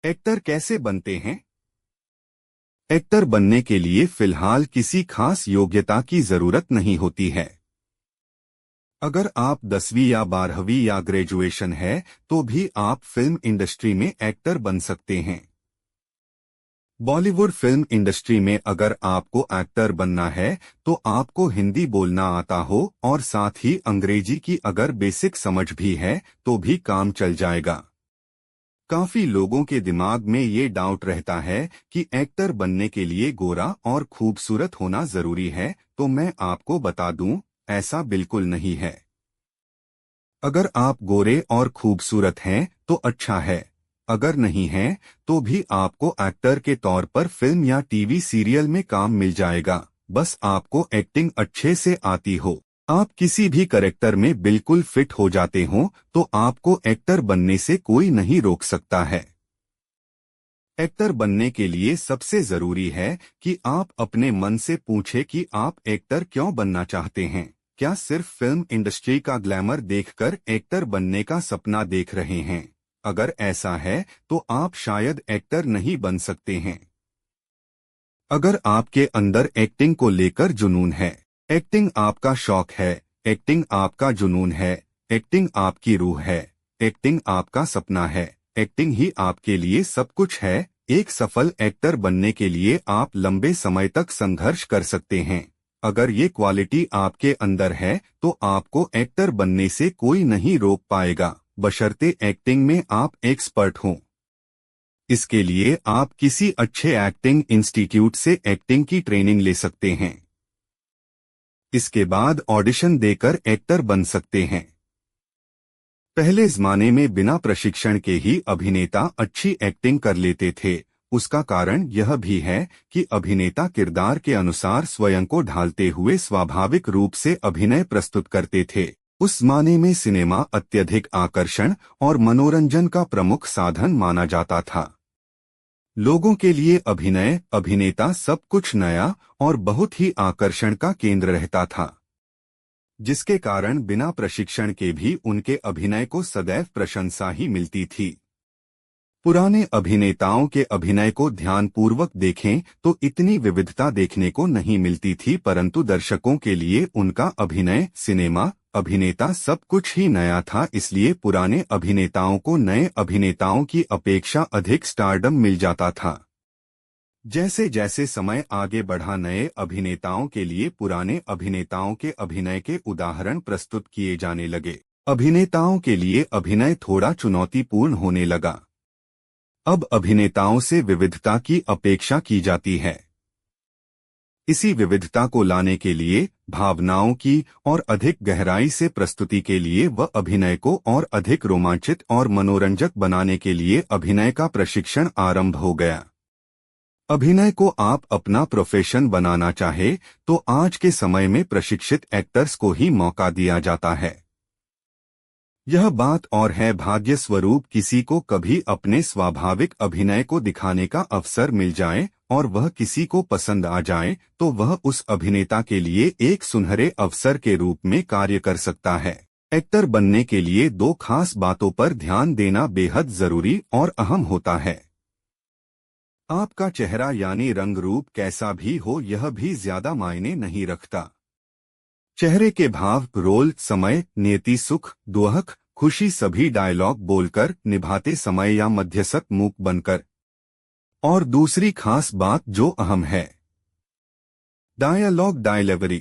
Actor कैसे बनते हैं? एक्टर बनने के लिए फिलहाल किसी खास योग्यता की जरूरत नहीं होती है। अगर आप 10वीं या 12वीं या ग्रेजुएशन है तो भी आप फिल्म इंडस्ट्री में एक्टर बन सकते हैं। बॉलीवुड फिल्म इंडस्ट्री में अगर आपको एक्टर बनना है तो आपको हिंदी बोलना आता हो और साथ ही अंग्रेजी की अगर बेसिक समझ भी है तो भी काम चल जाएगा। काफी लोगों के दिमाग में ये डाउट रहता है कि एक्टर बनने के लिए गोरा और खूबसूरत होना जरूरी है, तो मैं आपको बता दूं, ऐसा बिल्कुल नहीं है। अगर आप गोरे और खूबसूरत हैं तो अच्छा है, अगर नहीं हैं तो भी आपको एक्टर के तौर पर फिल्म या टीवी सीरियल में काम मिल जाएगा, बस आपको एक्टिंग अच्छे से आती हो। आप किसी भी कैरेक्टर में बिल्कुल फिट हो जाते हो तो आपको एक्टर बनने से कोई नहीं रोक सकता है। एक्टर बनने के लिए सबसे जरूरी है कि आप अपने मन से पूछें कि आप एक्टर क्यों बनना चाहते हैं। क्या सिर्फ फिल्म इंडस्ट्री का ग्लैमर देखकर एक्टर बनने का सपना देख रहे हैं? अगर ऐसा है तो आप शायद एक्टर नहीं बन सकते हैं। अगर आपके अंदर एक्टिंग को लेकर जुनून है, एक्टिंग आपका शौक है, एक्टिंग आपका जुनून है, एक्टिंग आपकी रूह है, एक्टिंग आपका सपना है, एक्टिंग ही आपके लिए सब कुछ है, एक सफल एक्टर बनने के लिए आप लंबे समय तक संघर्ष कर सकते हैं। अगर ये क्वालिटी आपके अंदर है तो आपको एक्टर बनने से कोई नहीं रोक पाएगा, बशर्ते एक्टिंग में आप एक्सपर्ट हों। इसके लिए आप किसी अच्छे एक्टिंग इंस्टीट्यूट से एक्टिंग की ट्रेनिंग ले सकते हैं। इसके बाद ऑडिशन देकर एक्टर बन सकते हैं। पहले जमाने में बिना प्रशिक्षण के ही अभिनेता अच्छी एक्टिंग कर लेते थे। उसका कारण यह भी है कि अभिनेता किरदार के अनुसार स्वयं को ढालते हुए स्वाभाविक रूप से अभिनय प्रस्तुत करते थे। उस जमाने में सिनेमा अत्यधिक आकर्षण और मनोरंजन का प्रमुख साधन माना जाता था। लोगों के लिए अभिनय, अभिनेता सब कुछ नया और बहुत ही आकर्षण का केंद्र रहता था, जिसके कारण बिना प्रशिक्षण के भी उनके अभिनय को सदैव प्रशंसा ही मिलती थी। पुराने अभिनेताओं के अभिनय को ध्यानपूर्वक देखें तो इतनी विविधता देखने को नहीं मिलती थी, परंतु दर्शकों के लिए उनका अभिनय, सिनेमा, अभिनेता सब कुछ ही नया था। इसलिए पुराने अभिनेताओं को नए अभिनेताओं की अपेक्षा अधिक स्टारडम मिल जाता था। जैसे जैसे समय आगे बढ़ा, नए अभिनेताओं के लिए पुराने अभिनेताओं के अभिनय के उदाहरण प्रस्तुत किए जाने लगे। अभिनेताओं के लिए अभिनय थोड़ा चुनौतीपूर्ण होने लगा। अब अभिनेताओं से विविधता की अपेक्षा की जाती है। इसी विविधता को लाने के लिए, भावनाओं की और अधिक गहराई से प्रस्तुति के लिए व अभिनय को और अधिक रोमांचित और मनोरंजक बनाने के लिए अभिनय का प्रशिक्षण आरंभ हो गया। अभिनय को आप अपना प्रोफेशन बनाना चाहे तो आज के समय में प्रशिक्षित एक्टर्स को ही मौका दिया जाता है। यह बात और है, भाग्य स्वरूप किसी को कभी अपने स्वाभाविक अभिनय को दिखाने का अवसर मिल जाए और वह किसी को पसंद आ जाए तो वह उस अभिनेता के लिए एक सुनहरे अवसर के रूप में कार्य कर सकता है। एक्टर बनने के लिए दो खास बातों पर ध्यान देना बेहद जरूरी और अहम होता है। आपका चेहरा यानी रंग रूप कैसा भी हो, यह भी ज्यादा मायने नहीं रखता। चेहरे के भाव, रोल, समय, नियति, सुख, दुख, खुशी सभी डायलॉग बोलकर निभाते समय या मध्यस्थ मूक बनकर। और दूसरी खास बात जो अहम है, डायलॉग डिलीवरी।